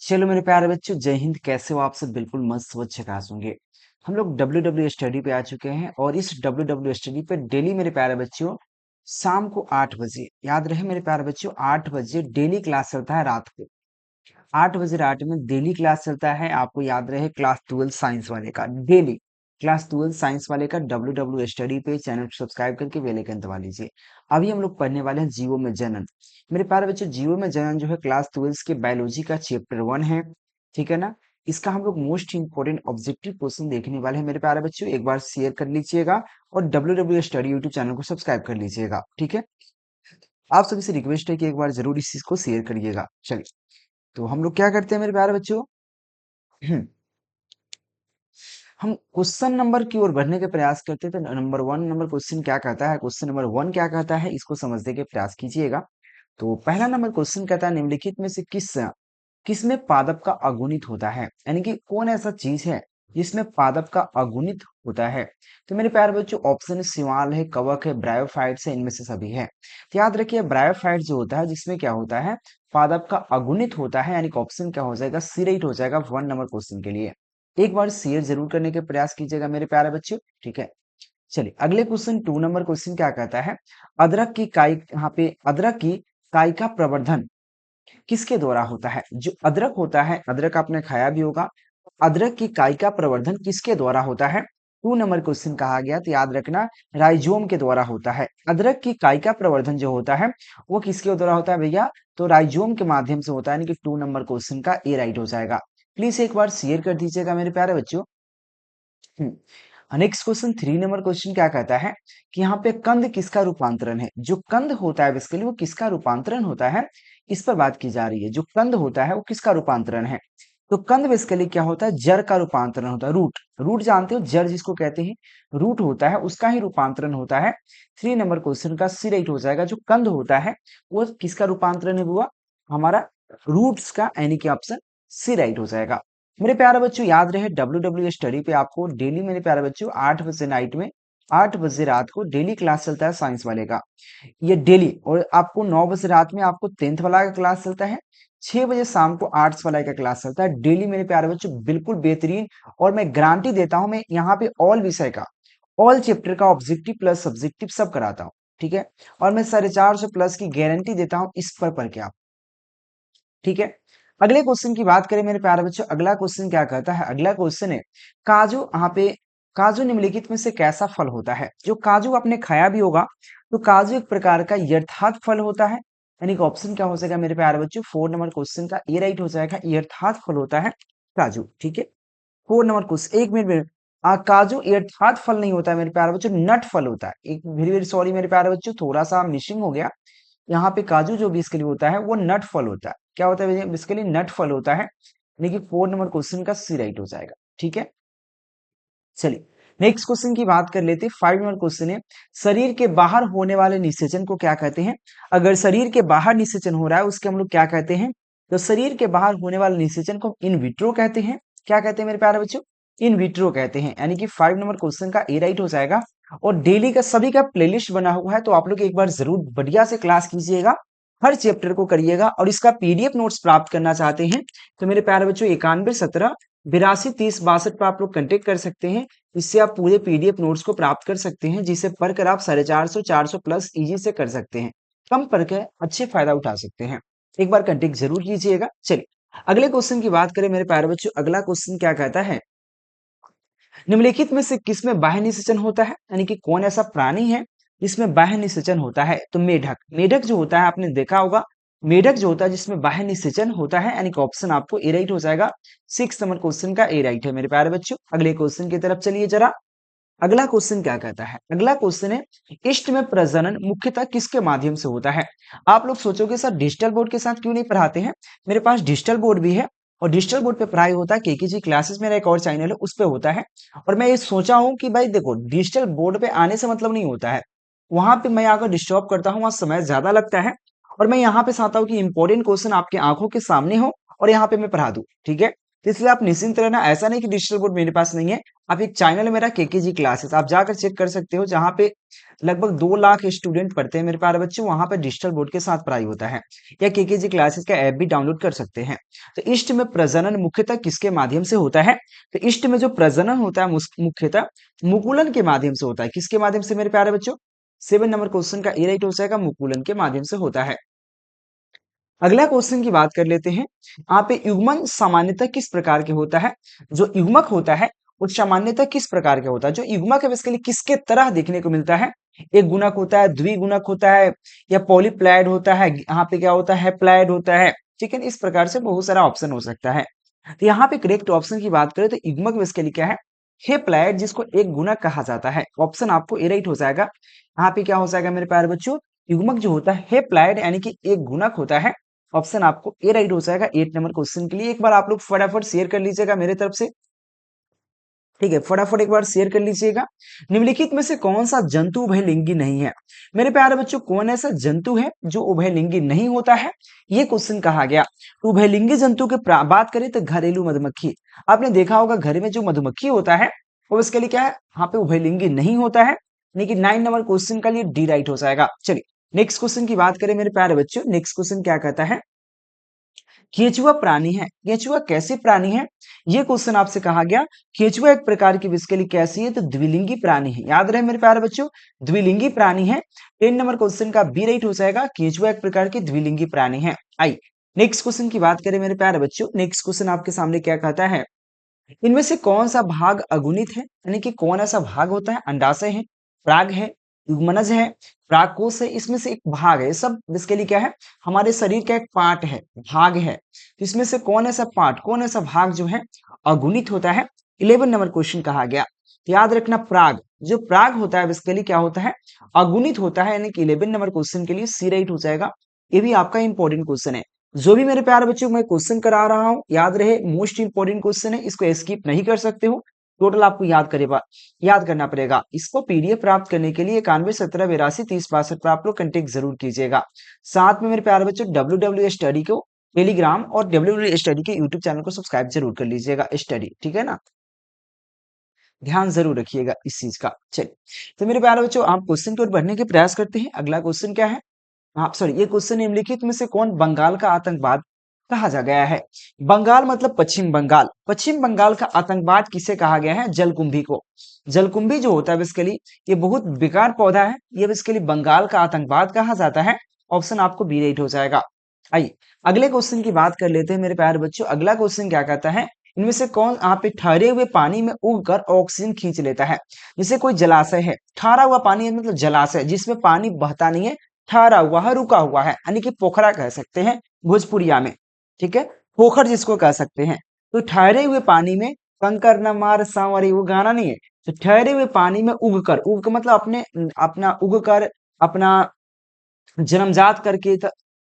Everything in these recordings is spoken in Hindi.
चलो मेरे प्यारे बच्चों, जय हिंद। कैसे हो आप सब? बिल्कुल मस्त स्वच्छ झकास होंगे। हम लोग डब्ल्यू डब्ल्यू स्टडी पे आ चुके हैं और इस डब्ल्यू डब्ल्यू स्टडी पे डेली मेरे प्यारे बच्चों शाम को 8 बजे, याद रहे मेरे प्यारे बच्चों, 8 बजे डेली क्लास चलता है। रात को 8 बजे रात में डेली क्लास चलता है। आपको याद रहे क्लास 12 साइंस वाले का डेली, क्लास 12 साइंस वाले का डब्ल्यू डब्ल्यू स्टडी पे चैनल को सब्सक्राइब करके बेल आइकन दबा लीजिए। अभी हम लोग पढ़ने वाले हैं जीवो में जनन। मेरे प्यारे बच्चों, जीवो में जनन जो है क्लास 12 के बायोलॉजी का चैप्टर 1 है। ठीक है ना? इसका हम लोग मोस्ट इंपोर्टेंट ऑब्जेक्टिव क्वेश्चन देखने वाले हैं। मेरे प्यारे बच्चों, एक बार शेयर कर लीजिएगा और W W study YouTube channel को सब्सक्राइब कर लीजिएगा। ठीक है? आप सभी से रिक्वेस्ट है कि एक बार जरूर इस चीज को शेयर करिएगा। चलिए, तो हम लोग क्या करते हैं मेरे प्यारे बच्चों, हम क्वेश्चन नंबर की ओर बढ़ने के प्रयास करते हैं। तो नंबर क्वेश्चन क्या कहता है, क्वेश्चन नंबर 1 क्या कहता है, इसको समझने के प्रयास कीजिएगा। तो पहला नंबर क्वेश्चन कहता है, निम्नलिखित में से किसमें पादप का अगुणित होता है, यानी कि कौन ऐसा चीज है जिसमें पादप का अगुणित होता है। तो मेरे प्यारे बच्चों, ऑप्शन शिवाल है, कवक है, ब्रायोफाइट्स है, इनमें से सभी है। तो याद रखिए, ब्रायोफाइट जो होता है जिसमें क्या होता है, पादप का अगुणित होता है, यानी कि ऑप्शन क्या हो जाएगा, सी राइट हो जाएगा 1 नंबर क्वेश्चन के लिए। एक बार शेयर जरूर करने के प्रयास कीजिएगा मेरे प्यारे बच्चों। ठीक है, चलिए अगले क्वेश्चन 2 नंबर क्वेश्चन क्या कहता है, अदरक की काई, यहाँ पे अदरक की काई का प्रवर्धन किसके द्वारा होता है। जो अदरक होता है, अदरक आपने खाया भी होगा। अदरक की काई का प्रवर्धन किसके द्वारा होता है। 2 नंबर क्वेश्चन कहा गया, तो याद रखना राइजोम के द्वारा होता है। अदरक की काई का प्रवर्धन जो होता है वो किसके द्वारा होता है भैया, तो राइजोम के माध्यम से होता है, यानी कि 2 नंबर क्वेश्चन का ए राइट हो जाएगा। प्लीज एक बार शेयर कर दीजिएगा मेरे प्यारे बच्चों। नेक्स्ट क्वेश्चन 3 नंबर क्वेश्चन क्या कहता है कि यहाँ पे कंद किसका रूपांतरण है। जो कंद होता है बेसिकली वो किसका रूपांतरण होता है, इस पर बात की जा रही है। जो कंद होता है वो किसका रूपांतरण है। तो कंद बेसिकली क्या होता है, जड़ का रूपांतरण होता है। रूट, रूट जानते हो, जड़ जिसको कहते हैं, रूट होता है, उसका ही रूपांतरण होता है। 3 नंबर क्वेश्चन का सी राइट हो जाएगा। जो कंद होता है वो किसका रूपांतरण है, हुआ हमारा रूट्स का, यानी कि ऑप्शन सी राइट हो जाएगा। मेरे प्यारे बच्चों, याद रहे डब्ल्यू डब्ल्यू स्टडी पे आपको डेली, मेरे प्यारे बच्चों, 8 बजे नाइट में, 8 बजे रात को डेली क्लास चलता है साइंस वाले का, ये डेली। और आपको 9 बजे रात में आपको 10th वाला का क्लास चलता है। 6 बजे शाम को आर्ट्स वाला का क्लास चलता है डेली मेरे प्यारे बच्चों, बिल्कुल बेहतरीन। और मैं गारंटी देता हूं, मैं यहाँ पे ऑल विषय का, ऑल चैप्टर का ऑब्जेक्टिव प्लस सब्जेक्टिव सब कराता हूँ। ठीक है, और मैं 450 प्लस की गारंटी देता हूँ इस पर पढ़ के आप। ठीक है, अगले क्वेश्चन की बात करें मेरे प्यारे बच्चों, अगला क्वेश्चन क्या कहता है, अगला क्वेश्चन है काजू। यहाँ पे काजू निम्नलिखित में से कैसा फल होता है। जो काजू आपने खाया भी होगा, तो काजू एक प्रकार का यथार्थ फल होता है, यानी कि ऑप्शन क्या हो जाएगा मेरे प्यारे बच्चों, 4 नंबर क्वेश्चन का ए राइट हो जाएगा। यथार्थ फल होता है काजू। ठीक है, 4 नंबर क्वेश्चन, एक मिनट में, काजू अर्थात फल नहीं होता है मेरे प्यारे बच्चों, नट फल होता है। एक वेरी वेरी सॉरी मेरे प्यारे बच्चों, थोड़ा सा मिसिंग हो गया। यहाँ पे काजू जो बेसिकली होता है वो नट फल होता है। क्या होता है बेसिकली, नट फल होता है, यानी कि 4 नंबर क्वेश्चन का सी राइट हो जाएगा। ठीक है, चलिए नेक्स्ट क्वेश्चन की बात कर लेते हैं। 5 नंबर क्वेश्चन है, शरीर के बाहर होने वाले निषेचन को क्या कहते हैं। अगर शरीर के बाहर निषेचन हो रहा है उसके हम लोग क्या कहते हैं। तो शरीर के बाहर होने वाले निषेचन को इन विट्रो कहते हैं। क्या कहते हैं मेरे प्यारे बच्चों, इन विट्रो कहते हैं, यानी कि 5 नंबर क्वेश्चन का ए राइट हो जाएगा। और डेली का सभी का प्लेलिस्ट बना हुआ है, तो आप लोग एक बार जरूर बढ़िया से क्लास कीजिएगा, हर चैप्टर को करिएगा। और इसका पीडीएफ नोट्स प्राप्त करना चाहते हैं तो मेरे प्यारे बच्चों 91 17 82 30 62 पर आप लोग कंटेक्ट कर सकते हैं। इससे आप पूरे पीडीएफ नोट्स को प्राप्त कर सकते हैं, जिसे पढ़कर आप 450 प्लस इजी से कर सकते हैं। कम पढ़ के अच्छे फायदा उठा सकते हैं। एक बार कंटेक्ट जरूर कीजिएगा। चलिए अगले क्वेश्चन की बात करें मेरे प्यारे बच्चों, अगला क्वेश्चन क्या कहता है, निम्नलिखित में से किसमें बाह्य निषेचन होता है, यानी कि कौन ऐसा प्राणी है जिसमें बाह्य निषेचन होता है। तो मेढक, मेढक जो होता है आपने देखा होगा, मेढक जो होता है जिसमें बाह्य निषेचन होता है, यानी कि ऑप्शन आपको ए राइट हो जाएगा। 6 नंबर क्वेश्चन का ए राइट है मेरे प्यारे बच्चों। अगले क्वेश्चन की तरफ चलिए जरा। अगला क्वेश्चन क्या कहता है, अगला क्वेश्चन है इष्ट में प्रजनन मुख्यतः किसके माध्यम से होता है। आप लोग सोचोगे सर डिजिटल बोर्ड के साथ क्यों नहीं पढ़ाते हैं। मेरे पास डिजिटल बोर्ड भी है, और डिजिटल बोर्ड पे पढ़ाई होता है, केकेजी क्लासेस मेरा एक और चैनल है उस पे होता है। और मैं ये सोचा हूँ कि भाई देखो, डिजिटल बोर्ड पे आने से मतलब नहीं होता है, वहां पे मैं आकर डिस्टर्ब करता हूँ, वहां समय ज्यादा लगता है। और मैं यहाँ पे चाहता हूँ कि इंपॉर्टेंट क्वेश्चन आपके आंखों के सामने हो और यहाँ पे मैं पढ़ा दूं। ठीक है, तो इसलिए आप निश्चिंत रहना। ऐसा नहीं कि डिजिटल बोर्ड मेरे पास नहीं है, आप एक चैनल है मेरा केकेजी क्लासेस, आप जाकर चेक कर सकते हो, जहाँ पे लगभग 2 लाख स्टूडेंट पढ़ते हैं मेरे प्यारे बच्चों, वहां पे डिजिटल बोर्ड के साथ पढ़ाई होता है। या केकेजी क्लासेस का ऐप भी डाउनलोड कर सकते हैं। तो इष्ट में प्रजनन मुख्यतः किसके माध्यम से होता है? तो इष्ट में जो प्रजनन होता है मुख्यतः मुकुलन के माध्यम से होता है। किसके माध्यम से मेरे प्यारे बच्चों? 7 नंबर क्वेश्चन का ए राइट हो जाएगा, मुकुलन के माध्यम से होता है। अगला क्वेश्चन की बात कर लेते हैं। यहाँ पे युग्मन सामान्यतः किस प्रकार के होता है? जो युग्मक होता है वो सामान्यतः किस प्रकार का होता है? जो युग्मक है बेसिकली किसके तरह देखने को मिलता है? एक गुणक होता है, द्विगुणक होता है, या पॉलीप्लॉइड होता है, यहाँ पे क्या होता है? प्लॉइड होता है। ठीक है, इस प्रकार से बहुत सारा ऑप्शन हो सकता है। तो यहाँ पे करेक्ट ऑप्शन की बात करें तो युग्मक बेसिकली क्या है? हेप्लॉइड, जिसको एक गुणक कहा जाता है। ऑप्शन आपको ए राइट हो जाएगा। यहाँ पे क्या हो जाएगा मेरे प्यारे बच्चों? युग्मक जो होता है हेप्लॉइड यानी कि एक गुणक होता है। ऑप्शन आपको ए राइट हो जाएगा 8 नंबर क्वेश्चन के लिए। एक बार आप लोग फटाफट शेयर कर लीजिएगा मेरे तरफ से। ठीक है, फटाफट एक बार शेयर कर लीजिएगा। निम्नलिखित में से कौन सा जंतु उभयलिंगी नहीं है? मेरे प्यारे बच्चों, कौन ऐसा जंतु है जो उभयलिंगी नहीं होता है? ये क्वेश्चन कहा गया। तो उभयलिंगी जंतु के बात करें तो घरेलू मधुमक्खी। आपने देखा होगा घर में जो मधुमक्खी होता है वो इसके लिए क्या है? यहाँ पे उभयलिंगी नहीं होता है। लेकिन 9 नंबर क्वेश्चन का लिए डी राइट हो जाएगा। चलिए नेक्स्ट क्वेश्चन की बात करें मेरे प्यारे बच्चों। नेक्स्ट क्वेश्चन क्या कहता है? केचुआ प्राणी है। केचुआ कैसे प्राणी है? ये क्वेश्चन आपसे कहा गया। केचुआ एक प्रकार की बेसिकली कैसी है? तो द्विलिंगी प्राणी है। याद रहे मेरे प्यारे बच्चों, द्विलिंगी प्राणी है। 10 नंबर क्वेश्चन का बी राइट हो जाएगा। केचुआ एक प्रकार की द्विलिंगी प्राणी है। आई नेक्स्ट क्वेश्चन की बात करें मेरे प्यारे बच्चों। नेक्स्ट क्वेश्चन आपके सामने क्या कहता है? इनमें से कौन सा भाग अगुणित है? यानी कि कौन ऐसा भाग होता है? अंडाशय है, पराग है, युग्मनज है, परागकोश है। इसमें से एक भाग है। सब इसके लिए क्या है? हमारे शरीर का एक पार्ट है, भाग है। तो इसमें से कौन ऐसा पार्ट, कौन ऐसा भाग जो है अगुणित होता है? 11 नंबर क्वेश्चन कहा गया। तो याद रखना, पराग, जो पराग होता है बेसिकली क्या होता है? अगुणित होता है। यानी कि 11 नंबर क्वेश्चन के लिए सी राइट हो जाएगा। ये भी आपका इंपॉर्टेंट क्वेश्चन है। जो भी मेरे प्यारे बच्चों मैं क्वेश्चन करा रहा हूं, याद रहे मोस्ट इंपोर्टेंट क्वेश्चन है, इसको स्किप नहीं कर सकते हो। टोटल आपको याद करना पड़ेगा। इसको पीडीएफ प्राप्त करने के लिए 91 17 82 30 62 पर आप लोग कंटेक्ट जरूर कीजिएगा। साथ में मेरे प्यारे बच्चों डब्ल्यू स्टडी को टेलीग्राम और डब्ल्यू स्टडी के यूट्यूब चैनल को सब्सक्राइब जरूर कर लीजिएगा। स्टडी, ठीक है ना? ध्यान जरूर रखिएगा इस चीज का। चलिए, तो मेरे प्यारे बच्चों आप क्वेश्चन की ओर बढ़ने के प्रयास करते हैं। अगला क्वेश्चन क्या है? हाँ सॉरी, ये क्वेश्चन निम्नलिखित में से कौन बंगाल का आतंकवाद कहा जा गया है? बंगाल मतलब पश्चिम बंगाल। पश्चिम बंगाल का आतंकवाद किसे कहा गया है? जलकुंभी को। जलकुंभी जो होता है बेसिकली ये बहुत बेकार पौधा है। ये बेसिकली बंगाल का आतंकवाद कहा जाता है। ऑप्शन आपको बी राइट हो जाएगा। आइए अगले क्वेश्चन की बात कर लेते हैं मेरे प्यारे बच्चों। अगला क्वेश्चन क्या कहता है? इनमें से कौन यहाँ पे ठहरे हुए पानी में उगकर ऑक्सीजन खींच लेता है? जैसे कोई जलाशय है, ठहरा हुआ पानी है मतलब जलाशय जिसमें पानी बहता नहीं है, ठहरा हुआ है, रुका हुआ है, यानी कि पोखरा कह सकते हैं भोजपुरिया में। ठीक है, पोखर जिसको कह सकते हैं। तो ठहरे हुए पानी में कंकर न मार सांवरी, वो गाना नहीं है। तो ठहरे हुए पानी में उगकर, उग मतलब अपने अपना उगकर, अपना जन्मजात करके।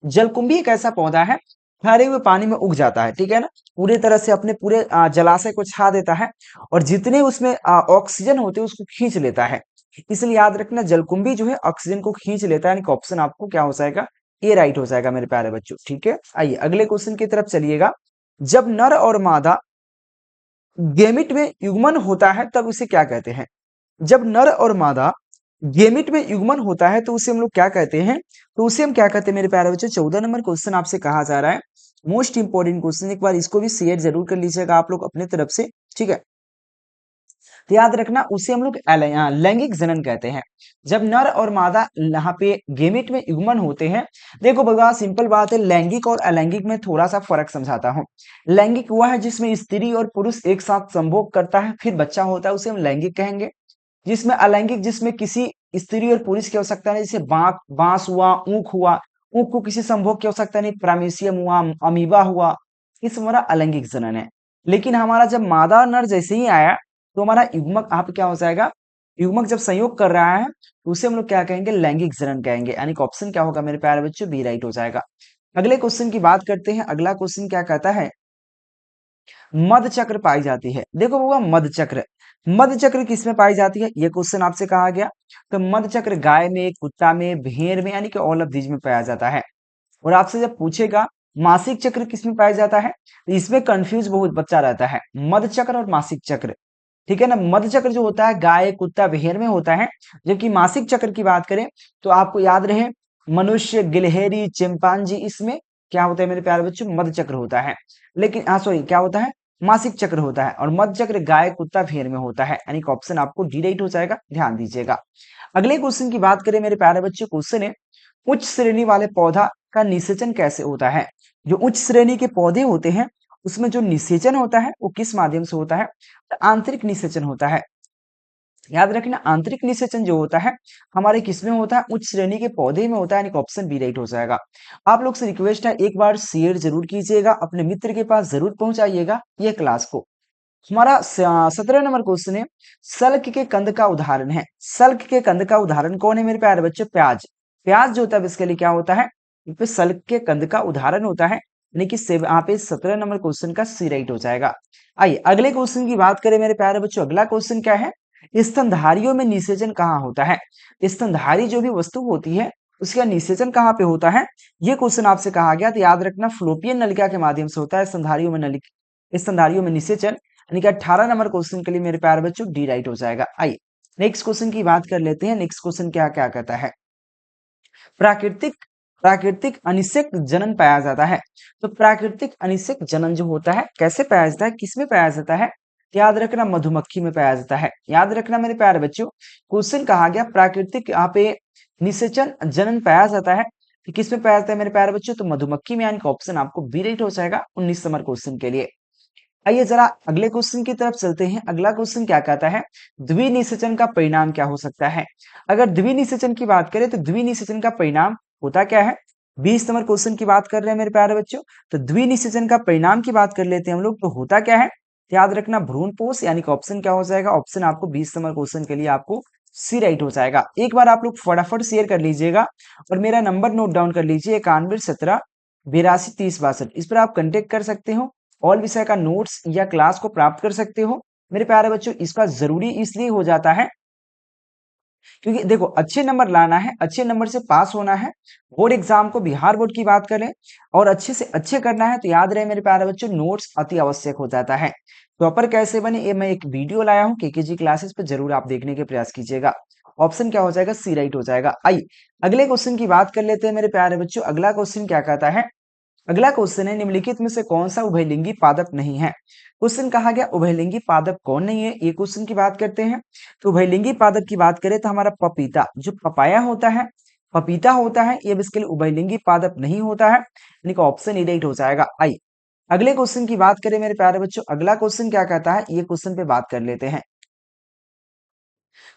जलकुंभी एक ऐसा पौधा है ठहरे हुए पानी में उग जाता है। ठीक है ना? पूरे तरह से अपने पूरे जलाशय को छा देता है और जितने उसमें ऑक्सीजन होते हैं उसको खींच लेता है। इसलिए याद रखना, जलकुंभी जो है ऑक्सीजन को खींच लेता है। यानी कि ऑप्शन आपको क्या हो जाएगा? ए राइट हो जाएगा मेरे प्यारे बच्चों। ठीक है, आइए अगले क्वेश्चन की तरफ चलिएगा। जब नर और मादा गेमिट में युग्मन होता है तब उसे क्या कहते हैं? जब नर और मादा गेमिट में युग्मन होता है तो उसे हम लोग क्या कहते हैं? तो उसे हम क्या कहते हैं मेरे प्यारे बच्चों? 14 नंबर क्वेश्चन आपसे कहा जा रहा है, मोस्ट इंपोर्टेंट क्वेश्चन। एक बार इसको भी शेयर जरूर कर लीजिएगा आप लोग अपने तरफ से। ठीक है, तो याद रखना उसे हम लोग लैंगिक जनन कहते हैं। जब नर और मादा यहाँ पे गेमिट में युग्मन होते हैं। देखो भगवान, सिंपल बात है, लैंगिक और अलैंगिक में थोड़ा सा फर्क समझाता हूँ। लैंगिक वह है जिसमें स्त्री और पुरुष एक साथ संभोग करता है फिर बच्चा होता है, उसे हम लैंगिक कहेंगे। जिसमें अलैंगिक, जिसमें किसी स्त्री और पुरुष की आवश्यकता नहीं, जैसे बांस हुआ, ऊख हुआ, ऊख को किसी संभोग की आवश्यकता नहीं, प्रामेशियम हुआ, अमीबा हुआ, इस हमारा अलैंगिक जनन है। लेकिन हमारा जब मादा और नर जैसे ही आया तो हमारा युग्मक आप क्या हो जाएगा? युग्मक जब संयोग कर रहा है तो उसे हम लोग क्या कहेंगे? लैंगिक जनन कहेंगे। यानी कि ऑप्शन क्या होगा मेरे प्यारे बच्चों? बी राइट हो जाएगा। अगले क्वेश्चन की बात करते हैं। अगला क्वेश्चन क्या कहता है? मध चक्र पाई जाती है। देखो बाबा, मध चक्र, मध चक्र किसमें पाई जाती है? ये क्वेश्चन आपसे कहा गया। तो मध चक्र गाय में, कुत्ता में, भेड़ में, यानी कि ऑल ऑफ दीज में पाया जाता है। और आपसे जब पूछेगा मासिक चक्र किसमें पाया जाता है? इसमें कंफ्यूज बहुत बच्चा रहता है, मध चक्र और मासिक चक्र। ठीक है ना, मध चक्र जो होता है गाय कुत्ता भेड़ में होता है, जबकि मासिक चक्र की बात करें तो आपको याद रहे मनुष्य गिलहरी चिंपांजी इसमें क्या होता है मेरे प्यारे बच्चों, मध चक्र होता है। लेकिन हाँ सॉरी क्या होता है, मासिक चक्र होता है, और मध चक्र गाय कुत्ता भेड़ में होता है, यानी कि ऑप्शन आपको डी राइट हो जाएगा, ध्यान दीजिएगा। अगले क्वेश्चन की बात करें मेरे प्यारे बच्चों, क्वेश्चन है उच्च श्रेणी वाले पौधा का निषेचन कैसे होता है? जो उच्च श्रेणी के पौधे होते हैं उसमें जो निषेचन होता है वो किस माध्यम से होता है? तो आंतरिक निषेचन होता है। याद रखना आंतरिक निषेचन जो होता है हमारे किसमें होता है? उच्च श्रेणी के पौधे में होता है, यानी ऑप्शन बी राइट हो जाएगा। आप लोग से रिक्वेस्ट है एक बार शेयर जरूर कीजिएगा, अपने मित्र के पास जरूर पहुंचाइएगा ये क्लास को। हमारा 17 नंबर क्वेश्चन है सल्क के कंद का उदाहरण है। सल्क के कंद का उदाहरण कौन है मेरे प्यारे बच्चों? प्याज। प्याज जो होता है इसके लिए क्या होता है? यहाँ पे सल्क के कंद का उदाहरण होता है, यानी कि यहाँ पे 17 नंबर क्वेश्चन का सी राइट हो जाएगा। आइए अगले क्वेश्चन की बात करें मेरे प्यारे बच्चों, अगला क्वेश्चन क्या है? स्तनधारियों में निषेचन कहाँ होता है? स्तनधारी जो भी वस्तु होती है उसका निषेचन कहाँ पे होता है? ये क्वेश्चन आपसे कहा गया, तो याद रखना फ्लोपियन नलिका के माध्यम से होता है स्तनधारियों में स्तनधारियों में निषेचन, यानी कि 18 नंबर क्वेश्चन के लिए मेरे प्यारे बच्चों डी राइट हो जाएगा। आइए नेक्स्ट क्वेश्चन की बात कर लेते हैं। नेक्स्ट क्वेश्चन क्या क्या कहता है? प्राकृतिक प्राकृतिक अनिषेक जनन पाया जाता है। तो प्राकृतिक अनिषेक जनन जो होता है कैसे पाया जाता है, किसमें पाया जाता है? याद रखना मधुमक्खी में पाया जाता है। याद रखना मेरे प्यारे बच्चों, क्वेश्चन कहा गया प्राकृतिक यहाँ पे निषेचन जनन पाया जाता है, तो किसमें पाया जाता है मेरे प्यारे बच्चों? तो मधुमक्खी में, यानी कि ऑप्शन आपको बी राइट हो जाएगा 19 नंबर क्वेश्चन के लिए। आइए जरा अगले क्वेश्चन की तरफ चलते हैं। अगला क्वेश्चन क्या कहता है? द्विनिषेचन का परिणाम क्या हो सकता है? अगर द्विनिषेचन की बात करें तो द्विनिषेचन का परिणाम होता क्या है? 20 नंबर क्वेश्चन की बात कर रहे हैं मेरे प्यारे बच्चों, तो द्विनिषेचन का परिणाम की बात कर लेते हैं हम लोग, तो होता क्या है? याद रखना भ्रूणपोष, यानी कि ऑप्शन क्या हो जाएगा? ऑप्शन आपको 20 नंबर क्वेश्चन के लिए आपको सी राइट हो जाएगा। एक बार आप लोग फटाफट शेयर कर लीजिएगा और मेरा नंबर नोट डाउन कर लीजिए 91 17 82 30 62। इस पर आप कंटेक्ट कर सकते हो, ऑल विषय का नोट्स या क्लास को प्राप्त कर सकते हो। मेरे प्यारे बच्चों इसका जरूरी इसलिए हो जाता है क्योंकि देखो अच्छे नंबर लाना है, अच्छे नंबर से पास होना है, बोर्ड एग्जाम को बिहार बोर्ड की बात करें और अच्छे से अच्छे करना है, तो याद रहे मेरे प्यारे बच्चों नोट्स अति आवश्यक हो जाता है। प्रॉपर कैसे बने ये मैं एक वीडियो लाया हूँ केकेजी क्लासेस पे, जरूर आप देखने के प्रयास कीजिएगा। ऑप्शन क्या हो जाएगा? सी राइट हो जाएगा। आइए अगले क्वेश्चन की बात कर लेते हैं मेरे प्यारे बच्चों। अगला क्वेश्चन क्या कहता है? अगला क्वेश्चन है निम्नलिखित में से कौन सा उभयलिंगी पादप नहीं है? क्वेश्चन कहा गया उभयलिंगी पादप कौन नहीं है, ये क्वेश्चन की बात करते हैं। तो उभयलिंगी पादप की बात करें तो हमारा पपीता, जो पपाया होता है, पपीता होता है, ये इसके लिए उभयलिंगी पादप नहीं होता है, यानी कि ऑप्शन ए राइट हो जाएगा। आई अगले क्वेश्चन की बात करें मेरे प्यारे बच्चों, अगला क्वेश्चन क्या कहता है ये क्वेश्चन पे बात कर लेते हैं।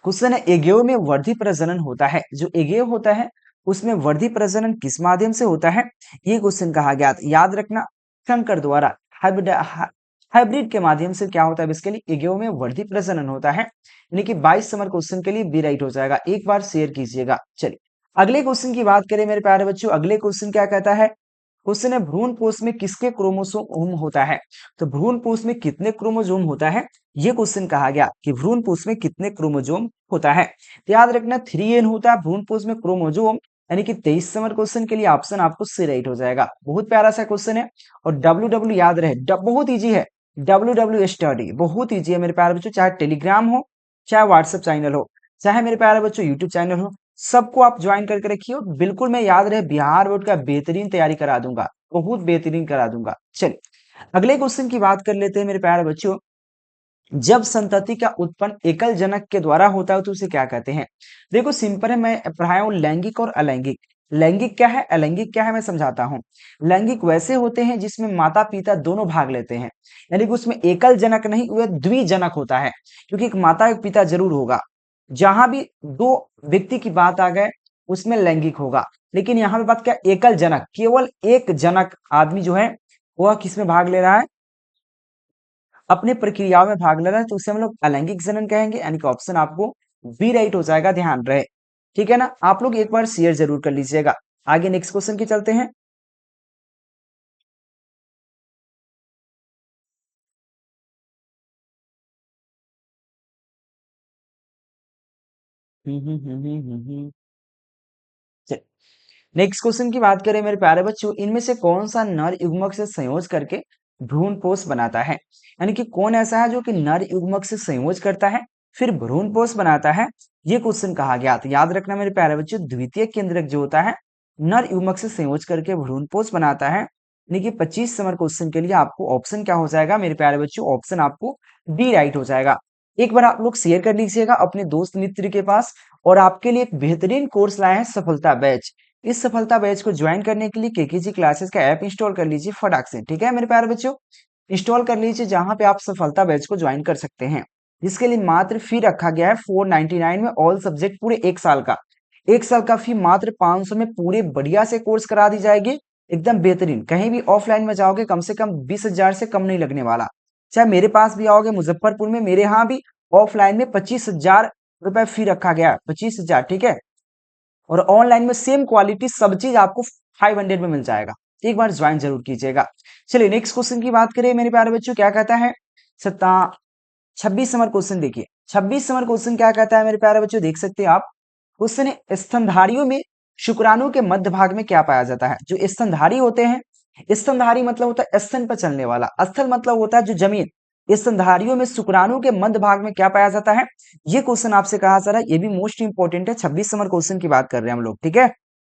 क्वेश्चन है एगेव में वर्धी प्रजनन होता है। जो एगेव होता है उसमें वर्धी प्रजनन किस माध्यम से होता है? ये क्वेश्चन कहा गया। याद रखना शंकर द्वारा हाइब्रिड के माध्यम से क्या होता है इसके लिए? एगेव में वर्धी प्रजनन होता है, यानी कि 22 नंबर क्वेश्चन के लिए बी राइट हो जाएगा। एक बार शेयर कीजिएगा। चलिए अगले क्वेश्चन की बात करें मेरे प्यारे बच्चों। अगले क्वेश्चन क्या कहता है? क्वेश्चन है भ्रूण पोष में किसके क्रोमोसोम होता है? तो भ्रूण पोष में कितने क्रोमोसोम होता है? ये क्वेश्चन कहा गया कि भ्रूण पोष में कितने क्रोमोसोम होता है। तो याद रखना 3n होता है भ्रूण पोष में क्रोमोसोम, यानी कि 23 नंबर क्वेश्चन के लिए ऑप्शन आपको सी राइट हो जाएगा। बहुत प्यारा सा क्वेश्चन है और डब्ल्यू डब्ल्यू याद रहे बहुत इजी है। डब्ल्यू डब्ल्यू स्टडी बहुत इजी है मेरे प्यारे बच्चों, चाहे टेलीग्राम हो, चाहे व्हाट्सएप चैनल हो, चाहे मेरे प्यारे बच्चों यूट्यूब चैनल हो, सबको आप ज्वाइन करके रखिए। बिल्कुल मैं याद रहे बिहार बोर्ड का बेहतरीन तैयारी करा दूंगा, बहुत बेहतरीन करा दूंगा। चलिए अगले क्वेश्चन की बात कर लेते हैं मेरे प्यारे बच्चों। जब संतति का उत्पन्न एकल जनक के द्वारा होता है तो उसे क्या कहते हैं? देखो सिंपल है, मैं पढ़ाया हूं लैंगिक और अलैंगिक। लैंगिक क्या है, अलैंगिक क्या है, मैं समझाता हूं। लैंगिक वैसे होते हैं जिसमें माता पिता दोनों भाग लेते हैं, यानी कि उसमें एकल जनक नहीं, वह द्विजनक होता है, क्योंकि एक माता एक पिता जरूर होगा। जहां भी दो व्यक्ति की बात आ गए उसमें लैंगिक होगा, लेकिन यहाँ पे बात क्या, एकल जनक, केवल एक जनक आदमी जो है वह किसमें भाग ले रहा है? अपने प्रक्रियाओं में भाग ले रहा है, तो उसे हम लोग अलैंगिक जनन कहेंगे, यानी कि ऑप्शन आपको बी राइट हो जाएगा, ध्यान रहे। ठीक है ना, आप लोग एक बार शेयर जरूर कर लीजिएगा। आगे नेक्स्ट क्वेश्चन की चलते हैं। हम्म हम्म हम्म हम्म हम्म, हम्म। नेक्स्ट क्वेश्चन की बात करें मेरे प्यारे बच्चों, इनमें से कौन सा नर युग्मक से संयोज करके भ्रूणपोष बनाता है? यानी कि कौन ऐसा है जो कि नर युग्मक से संयोज करता है फिर भ्रूणपोष बनाता है, ये क्वेश्चन कहा गया। तो याद रखना मेरे प्यारे बच्चों, द्वितीय केंद्रक जो होता है नर युग्मक से संयोज करके भ्रूणपोष बनाता है। यानी कि 25 नंबर क्वेश्चन के लिए आपको ऑप्शन क्या हो जाएगा मेरे प्यारे बच्चों? ऑप्शन आपको डी राइट हो जाएगा। एक बार आप लोग शेयर कर लीजिएगा अपने दोस्त मित्र के पास, और आपके लिए एक बेहतरीन कोर्स लाए हैं सफलता बैच। इस सफलता बैच को ज्वाइन करने के लिए केकेजी क्लासेस का ऐप इंस्टॉल कर लीजिए फटाक से, ठीक है मेरे प्यारे बच्चों? इंस्टॉल कर लीजिए, जहां पे आप सफलता बैच को ज्वाइन कर सकते हैं। इसके लिए मात्र फी रखा गया है 499 में, ऑल सब्जेक्ट पूरे 1 साल का। 1 साल का फी मात्र 500 में पूरे बढ़िया से कोर्स करा दी जाएगी, एकदम बेहतरीन। कहीं भी ऑफलाइन में जाओगे कम से कम 20,000 से कम नहीं लगने वाला। चाहे मेरे पास भी आओगे मुजफ्फरपुर में, मेरे यहाँ भी ऑफलाइन में 25,000 रुपए फी रखा गया है, 25,000, ठीक है। और ऑनलाइन में सेम क्वालिटी सब चीज आपको 500 में मिल जाएगा। एक बार ज्वाइन जरूर कीजिएगा। चलिए नेक्स्ट क्वेश्चन की बात करें मेरे प्यारे बच्चों, क्या कहता है? सत्ता 26 नंबर क्वेश्चन देखिए। 26 नंबर क्वेश्चन क्या कहता है मेरे प्यारे बच्चों, देख सकते हैं आप। क्वेश्चन है, स्तनधारियों में शुक्राणु के मध्य भाग में क्या पाया जाता है? जो स्तनधारी होते हैं, स्तनधारी मतलब होता है स्तन पर चलने वाला, स्थल मतलब होता है जो जमीन। स्तनधारियों में शुक्राणु के मध्य भाग में क्या पाया जाता है? ये क्वेश्चन आपसे कहा जा रहा है, ये भी मोस्ट इंपोर्टेंट है। 26 नंबर क्वेश्चन की बात कर रहे हैं हम लोग, ठीक है।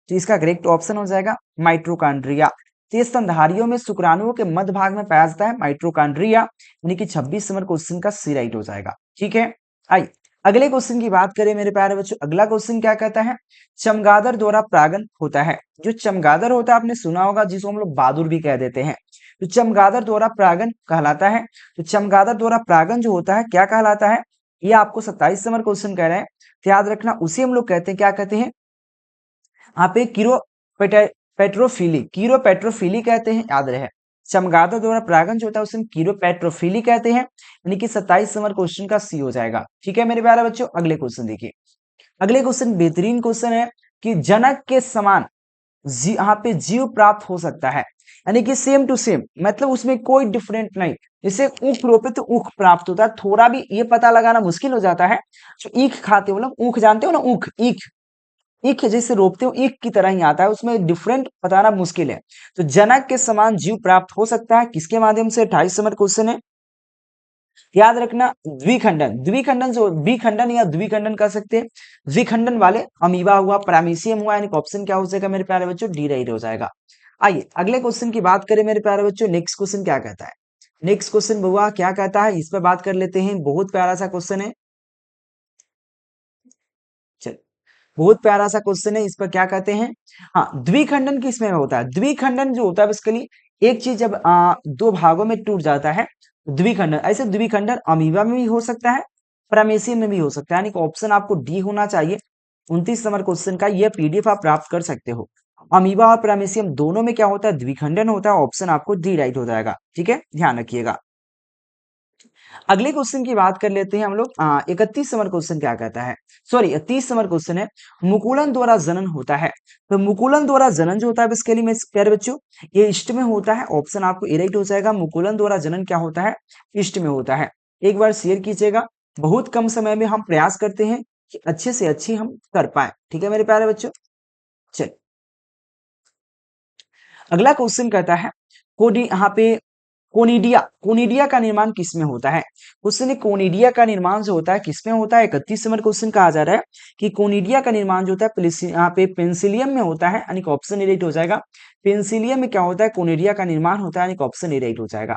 तो इसका करेक्ट ऑप्शन हो जाएगा माइट्रोकॉन्ड्रिया। तो स्तनधारियों में शुक्राणुओं के मध्य भाग में पाया जाता है माइट्रोकॉन्ड्रिया, यानी कि 26 नंबर क्वेश्चन का सी राइट हो जाएगा, ठीक है। आइए अगले क्वेश्चन की बात करें मेरे प्यारे बच्चों। अगला क्वेश्चन क्या कहता है? चमगादड़ द्वारा परागन होता है। जो चमगादड़ होता है आपने सुना होगा, जिसको हम लोग बहादुर भी कह देते हैं, तो चमगादड़ द्वारा परागन कहलाता है। तो चमगादड़ द्वारा परागन जो होता है क्या कहलाता है? ये आपको 27 नंबर क्वेश्चन कह रहे हैं। तो याद रखना, उसे हम लोग कहते हैं, क्या कहते हैं? यहाँ पे कीरोपेट्रोफिली कहते हैं, याद रहे। चमगादड़ द्वारा परागन जो होता है उसे हम कीरोपेट्रोफिली कहते हैं, यानी कि 27 नंबर क्वेश्चन का सी हो जाएगा, ठीक है मेरे प्यारे बच्चों। अगले क्वेश्चन देखिए। अगले क्वेश्चन बेहतरीन क्वेश्चन है कि जनक के समान यहाँ पे जीव प्राप्त हो सकता है, यानी कि सेम टू सेम, मतलब उसमें कोई डिफरेंट नहीं। जैसे ऊख रोपे तो ऊख प्राप्त होता है, थोड़ा भी ये पता लगाना मुश्किल हो जाता है। जो ईख खाते हो मतलब ऊख जानते हो ना, ऊख ईख ईख जैसे रोपते हो ईख की तरह ही आता है, उसमें डिफरेंट बताना मुश्किल है। तो जनक के समान जीव प्राप्त हो सकता है किसके माध्यम से? 28 नंबर क्वेश्चन है। याद रखना, द्विखंडन, द्विखंडन जो विखंडन या द्विखंडन कर सकते हैं, द्विखंडन वाले अमीबा हुआ, पैरामीशियम हुआ, यानी ऑप्शन क्या हो जाएगा मेरे प्यारे बच्चों? डी राइट हो जाएगा। आइए अगले क्वेश्चन की बात करें मेरे प्यारे बच्चों। नेक्स्ट क्वेश्चन क्या कहता है? नेक्स्ट क्वेश्चन बुआ क्या कहता है, इस पर बात कर लेते हैं। बहुत प्यारा सा क्वेश्चन है, चल बहुत प्यारा सा क्वेश्चन है। इस पर क्या कहते हैं? हाँ, द्विखंडन किस में होता है? द्विखंडन जो होता है बेसिकली एक चीज जब दो भागों में टूट जाता है, द्विखंडन। ऐसे द्विखंडन अमीबा में भी हो सकता है, पैरामीशियम में भी हो सकता है, यानी कि ऑप्शन आपको डी होना चाहिए। 29 नंबर क्वेश्चन का ये पीडीएफ आप प्राप्त कर सकते हो। अमीबा और पैरामीशियम दोनों में क्या होता है? द्विखंडन होता है। ऑप्शन आपको डी राइट हो जाएगा, ठीक है, ध्यान रखिएगा। अगले क्वेश्चन की बात कर लेते हैं हम लोग। 31 नंबर क्वेश्चन क्या कहता है? सॉरी 30 नंबर क्वेश्चन है, मुकुलन द्वारा जनन होता है। तो मुकुलन द्वारा जनन जो होता है बेसिकली में प्यारे बच्चों, ये इष्ट में होता है। ऑप्शन आपको ए राइट हो जाएगा। मुकुलन द्वारा जनन क्या होता है? इष्ट में होता है। एक बार शेयर कीजिएगा। बहुत कम समय में हम प्रयास करते हैं कि अच्छे से अच्छी हम कर पाए, ठीक है मेरे प्यारे बच्चों। चल अगला क्वेश्चन कहता है, कोडी यहाँ पे कोनिडिया, कोनिडिया का निर्माण किसमें होता है? क्वेश्चन है कोनिडिया का निर्माण जो होता है किसमें होता है? 31 नंबर क्वेश्चन कहा जा रहा है कि कोनिडिया का निर्माण जो होता है यहाँ पे पेंसिलियम में होता है, यानी कि ऑप्शन ए राइट हो जाएगा। पेंसिलियम में क्या होता है? कोनिडिया का निर्माण होता है, यानी कि ऑप्शन ए राइट हो जाएगा।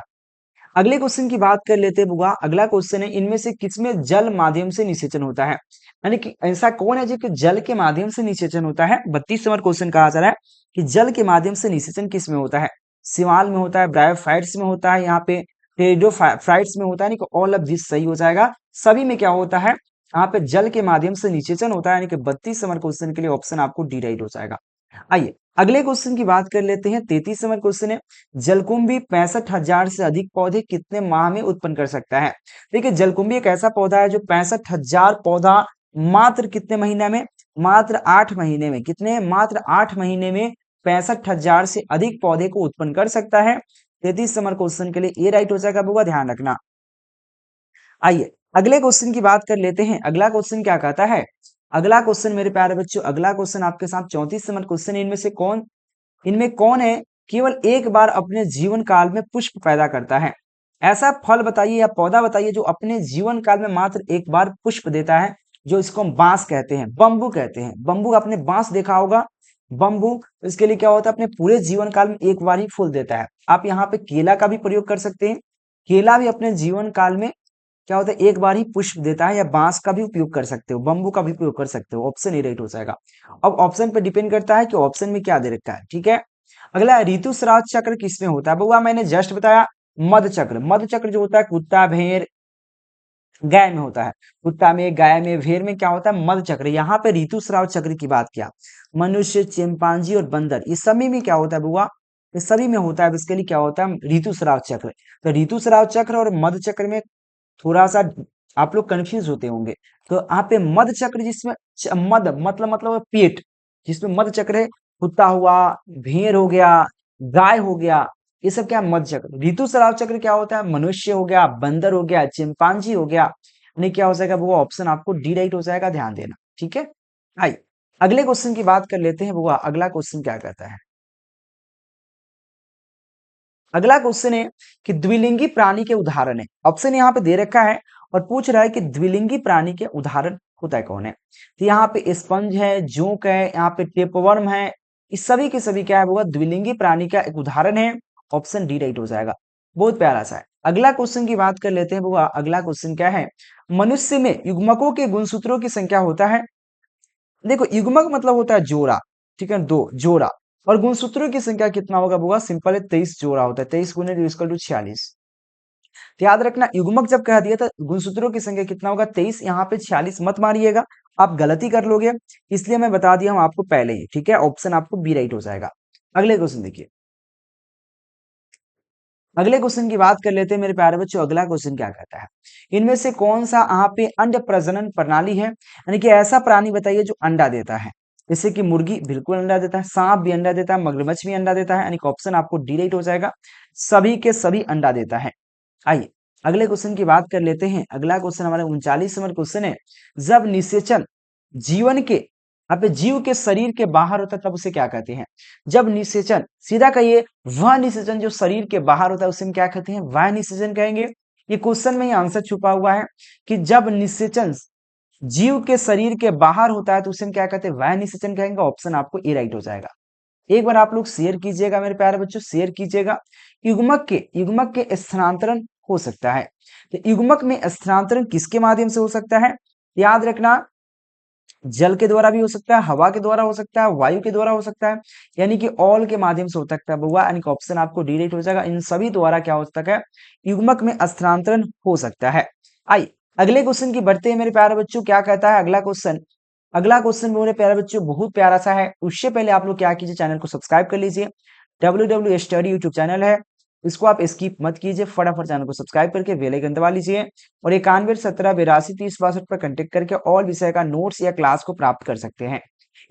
अगले क्वेश्चन की बात कर लेते हैं बुआ। अगला क्वेश्चन है, इनमें से किसमें जल माध्यम से निषेचन होता है? यानी कि ऐसा कौन है जो कि जल के माध्यम से निषेचन होता है? 32 नंबर क्वेश्चन कहा जा रहा है कि जल के माध्यम से निषेचन किस में होता है? सिवाल में होता है, ब्रायोफाइट्स में होता है, यहाँ पे टेरिडोफाइट्स में होता है, यानी कि ऑल ऑफ दिस सही हो जाएगा। सभी में क्या होता है? यहाँ पे जल के माध्यम से निषेचन होता है, यानी कि 32 नंबर क्वेश्चन के लिए ऑप्शन आपको डी राइट हो जाएगा। आइए अगले क्वेश्चन की बात कर लेते हैं। 33 नंबर क्वेश्चन है, जलकुंभी 65,000 से अधिक पौधे कितने माह में उत्पन्न कर सकता है? देखिए जलकुंभी एक ऐसा पौधा है जो 65,000 पौधा मात्र कितने महीने में? मात्र 8 महीने में। कितने? मात्र 8 महीने में 65,000 से अधिक पौधे को उत्पन्न कर सकता है। 33 नंबर क्वेश्चन के लिए ए राइट हो जाएगा बुआ, ध्यान रखना। आइए अगले क्वेश्चन की बात कर लेते हैं। अगला क्वेश्चन क्या कहता है? अगला क्वेश्चन मेरे प्यारे बच्चों, अगला क्वेश्चन आपके साथ 34 नंबर क्वेश्चन है। इनमें कौन है केवल एक बार अपने जीवन काल में पुष्प पैदा करता है? ऐसा फल बताइए या पौधा बताइए जो अपने जीवन काल में मात्र एक बार पुष्प देता है, जो इसको हम बांस कहते हैं, बम्बू कहते हैं। बम्बू, आपने बांस देखा होगा, बम्बू। इसके लिए क्या होता है, अपने पूरे जीवन काल में एक बार ही फूल देता है। आप यहाँ पे केला का भी प्रयोग कर सकते हैं। केला भी अपने जीवन काल में क्या होता है, एक बार ही पुष्प देता है। या बांस का भी उपयोग कर सकते हो, बम्बू का भी उपयोग कर सकते हो। ऑप्शन ए राइट हो जाएगा। अब ऑप्शन पे डिपेंड करता है कि ऑप्शन में क्या दे रखा है, ठीक है। अगला है, ऋतुस्राव चक्र किसमें होता है? बउआ मैंने जस्ट बताया, मध चक्र। मध चक्र जो होता है कुत्ता, भेड़, गाय में होता है। कुत्ता में, गाय में, भेड़ में क्या होता है, मध चक्र। यहाँ पे ऋतुस्राव चक्र की बात किया। मनुष्य, चिंपांजी और बंदर, ये सभी में क्या होता है बुआ, ये सभी में होता है। बेसिकली क्या होता है, ऋतुस्राव चक्र। तो ऋतुस्राव चक्र और मध चक्र में थोड़ा सा आप लोग कंफ्यूज होते होंगे। तो यहाँ पे मध चक्र, जिसमें मद मतलब पेट, जिसमें मध चक्र है, कुत्ता हुआ, भेड़ हो गया, गाय हो गया, ये सब क्या है, मध चक्र। ऋतुस्राव चक्र क्या होता है, मनुष्य हो गया, बंदर हो गया, चिंपांजी हो गया। यानी क्या हो जाएगा वो ऑप्शन आपको डी राइट हो जाएगा, ध्यान देना, ठीक है। आइए अगले क्वेश्चन की बात कर लेते हैं। वो अगला क्वेश्चन क्या कहता है, अगला क्वेश्चन है कि द्विलिंगी प्राणी के उदाहरण है। ऑप्शन यहाँ पे दे रखा है और पूछ रहा है कि द्विलिंगी प्राणी के उदाहरण होता है कौन है। तो यहाँ पे स्पंज है, जोंक है, यहाँ पे टेपवर्म है। इस सभी के सभी क्या है वो द्विलिंगी प्राणी का एक उदाहरण है। ऑप्शन डी राइट हो जाएगा। बहुत प्यारा सा है। अगला क्वेश्चन की बात कर लेते हैं। वो अगला क्वेश्चन क्या है, मनुष्य में युग्मकों के गुणसूत्रों की संख्या होता है। देखो युग्मक मतलब होता है जोड़ा, ठीक है, दो जोड़ा। और गुणसूत्रों की संख्या कितना होगा बुआ, सिंपल है, 23 जोड़ा होता है। 23 गुने 2 इक्वल टू 46। तो याद रखना, युग्मक जब कह दिया था गुणसूत्रों की संख्या कितना होगा, 23। यहाँ पे 46 मत मारिएगा, आप गलती कर लोगे, इसलिए मैं बता दिया हूं आपको पहले ही, ठीक है। ऑप्शन आपको बी राइट हो जाएगा। अगले क्वेश्चन देखिए, अगले क्वेश्चन की बात कर लेते हैं मेरे प्यारे बच्चों। अगला क्वेश्चन क्या कहता है, इनमें से कौन सा यहाँ पे अंड प्रजनन प्रणाली है, यानी कि ऐसा प्राणी बताइए जो अंडा देता है। जैसे कि मुर्गी बिल्कुल अंडा देता है, सांप भी अंडा देता है, मगरमच्छ भी अंडा देता है। यानी कि ऑप्शन आपको डी राइट हो जाएगा, सभी के सभी अंडा देता है। आइए अगले क्वेश्चन की बात कर लेते हैं। अगला क्वेश्चन हमारा 39 नंबर क्वेश्चन है, जब निषेचन जीवन के अब जीव के शरीर के बाहर होता है तब उसे क्या कहते हैं? जब निषेचन, सीधा कहिए, वह निषेचन जो शरीर के बाहर होता है उसे हम क्या कहते हैं, वह निषेचन कहेंगे। ये क्वेश्चन में ही आंसर छुपा हुआ है कि जब निषेचन जीव के शरीर के बाहर होता है तो उसे हम क्या कहते हैं, वह निषेचन कहेंगे। ऑप्शन आपको ए राइट हो जाएगा। एक बार आप लोग शेयर कीजिएगा मेरे प्यारे बच्चों, शेयर कीजिएगा। युग्मक के स्थानांतरण हो सकता है। तो युग्मक में स्थानांतरण किसके माध्यम से हो सकता है, याद रखना, जल के द्वारा भी हो सकता है, हवा के द्वारा हो सकता है, वायु के द्वारा हो सकता है, यानी कि ऑल के माध्यम से हो सकता है बउआ। यानी कि ऑप्शन आपको डी राइट हो जाएगा। इन सभी द्वारा क्या हो सकता है, युग्मक में स्थानांतरण हो सकता है। आइए अगले क्वेश्चन की बढ़ते हैं मेरे प्यारे बच्चों। क्या कहता है अगला क्वेश्चन, अगला क्वेश्चन मेरे प्यारे बच्चों बहुत प्यारा सा है। उससे पहले आप लोग क्या कीजिए, चैनल को सब्सक्राइब कर लीजिए। WW स्टडी यूट्यूब चैनल है, इसको आप स्किप मत कीजिए, फटाफट चैनल को सब्सक्राइब करके बेल आइकन दबा लीजिए। और 91 17 82 30 62 पर कंटेक्ट करके ऑल विषय का नोट्स या क्लास को प्राप्त कर सकते हैं।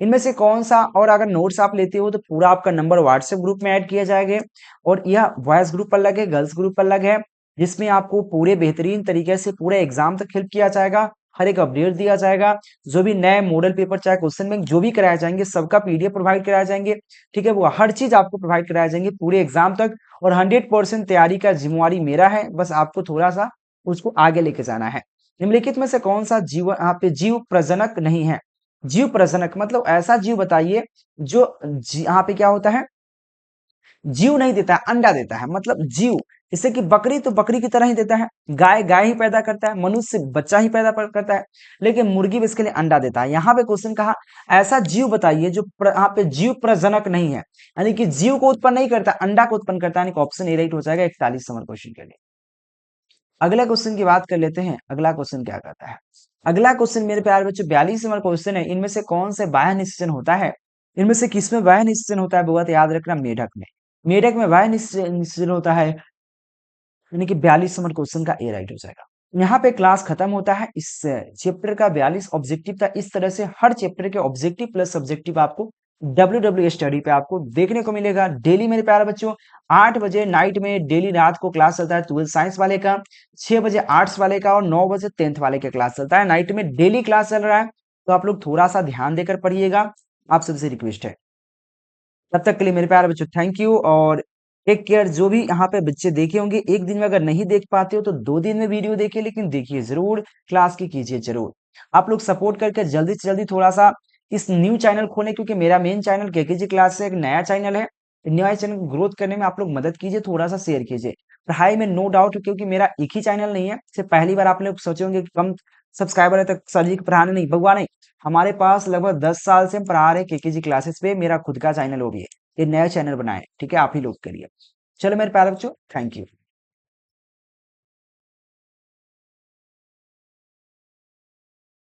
इनमें से कौन सा, और अगर नोट्स आप लेते हो तो पूरा आपका नंबर व्हाट्सएप ग्रुप में ऐड किया जाएगा। और यह बॉयज ग्रुप अलग है, गर्ल्स ग्रुप अलग है, जिसमें आपको पूरे बेहतरीन तरीके से पूरे एग्जाम तक हेल्प किया जाएगा, हर एक अपडेट दिया जाएगा। जो भी नए मॉडल पेपर चाहे क्वेश्चन बैंक जो भी कराए जाएंगे सबका PDF प्रोवाइड कराए जाएंगे, ठीक है। वो हर चीज आपको प्रोवाइड कराए जाएंगे पूरे एग्जाम तक। और 100% तैयारी का जिम्मेवारी मेरा है, बस आपको थोड़ा सा उसको आगे लेके जाना है। निम्नलिखित में से कौन सा जीव यहाँ पे जीव प्रजनक नहीं है? जीव प्रजनक मतलब ऐसा जीव बताइए जो यहाँ पे क्या होता है, जीव नहीं देता है, अंडा देता है। मतलब जीव, जैसे कि बकरी तो बकरी की तरह ही देता है, गाय गाय ही पैदा करता है, मनुष्य बच्चा ही पैदा करता है, लेकिन मुर्गी भी इसके लिए अंडा देता है। यहाँ पे क्वेश्चन कहा ऐसा जीव बताइए जो यहाँ पे जीव प्रजनक नहीं है, यानी कि जीव को उत्पन्न नहीं करता, अंडा को उत्पन्न करता है। यानी कि ऑप्शन ए राइट हो जाएगा 41 नंबर क्वेश्चन के लिए। अगला क्वेश्चन की बात कर लेते हैं। अगला क्वेश्चन क्या कहता है, अगला क्वेश्चन मेरे प्यारे बच्चों 42 नंबर क्वेश्चन है, इनमें से कौन से बाह्य निषेचन होता है? इनमें से किसमें बाह्य निषेचन होता है बहुत याद रखना, मेढक में। मेढक में बाह्य निषेचन होता है, यानी कि 42 नंबर क्वेश्चन का ए राइट हो जाएगा। यहाँ पे क्लास खत्म होता है। इस चैप्टर का 42 ऑब्जेक्टिव था। इस तरह से हर चैप्टर के ऑब्जेक्टिव प्लस सब्जेक्टिव आपको WW स्टडी पे आपको देखने को मिलेगा डेली मेरे प्यारे बच्चों। 8 बजे नाइट में डेली रात को क्लास चलता है 12 साइंस वाले का, 6 बजे आर्ट्स वाले का और 9 बजे 10th वाले का क्लास चलता है। नाइट में डेली क्लास चल रहा है। तो आप लोग थोड़ा सा ध्यान देकर पढ़िएगा, आप सबसे रिक्वेस्ट है। तब तक के लिए मेरे प्यारे बच्चों थैंक यू और टेक केयर। जो भी यहाँ पे बच्चे देखे होंगे, एक दिन में अगर नहीं देख पाते हो तो 2 दिन में वीडियो देखिए, लेकिन देखिए जरूर, क्लास की कीजिए जरूर। आप लोग सपोर्ट करके जल्दी से जल्दी थोड़ा सा इस न्यू चैनल खोलें, क्योंकि मेरा मेन चैनल केकेजी क्लास से एक नया चैनल है। नया चैनल को ग्रोथ करने में आप लोग मदद कीजिए, थोड़ा सा शेयर कीजिए। पढ़ाई में नो डाउट, क्योंकि मेरा एक ही चैनल नहीं है, सिर्फ पहली बार आप लोग सोचे होंगे कि कम सब्सक्राइबर है तो सर जी को पढ़ाने, नहीं भगवान नहीं। हमारे पास लगभग 10 साल से हम पढ़ा रहे हैं केकेजी क्लासेस पे, मेरा खुद का चैनल हो भी है। ये नया चैनल बनाए, ठीक है, आप ही लोग करिए। चलो मेरे प्यारे बच्चों, थैंक यू।